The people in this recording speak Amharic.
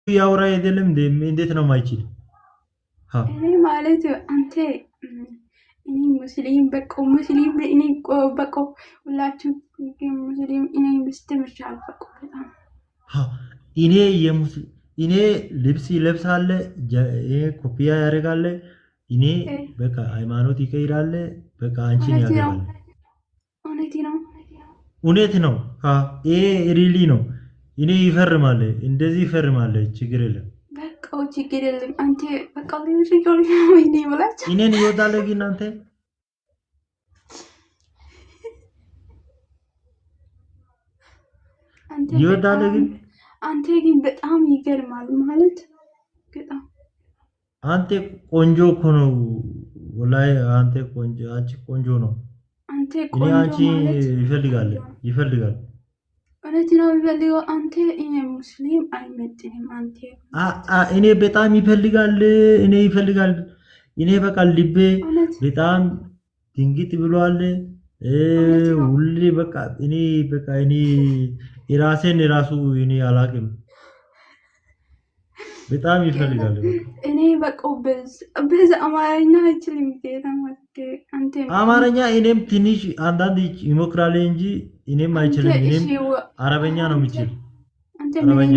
ያውራ አይደለም እንዴት ነው ማይችል? እኔ ማለት አንተ እኔ ሙስሊም በቃ ሙስሊም እኔ በቃ ሁላችሁ ሙስሊም እኔ ምስተምርሻል በቃ በጣም እኔ እኔ ልብስ ይለብሳል ኮፒያ ያደርጋል እኔ በቃ ሃይማኖት ይቀይራል በቃ አንቺን ያገባል እውነት ነው ይሄ ሪሊ ነው እኔ ይፈርማል እንደዚህ ይፈርማል ችግር የለም በቃ ችግር የለም አንተ በቃ ልጅ ወይኔ ብላችሁ እኔን ይወጣል ግን አንተ ይወጣል ግን አንተ ግን በጣም ይገርማል ማለት በጣም አንተ ቆንጆ እኮ ነው ወላይ አንተ ቆንጆ አንቺ ቆንጆ ነው አንተ ቆንጆ ማለት ይፈልጋል እውነት ነው የሚፈልገው አንተ እኔ ሙስሊም አይመጥንም አንተ እኔ በጣም ይፈልጋል እኔ በቃ ልቤ በጣም ድንግጥ ብሏል ሁሌ በቃ እኔ የራሴን ራሱ እኔ አላቅም በጣም ይፈልጋል እኔ በቃ በዛ አማርኛ አይችልም ጌታ ማለት አንተ አማርኛ እኔም ትንሽ አንዳንድ ይሞክራል እንጂ እኔም አይችልም እኔም አረበኛ ነው የሚችል አረበኛ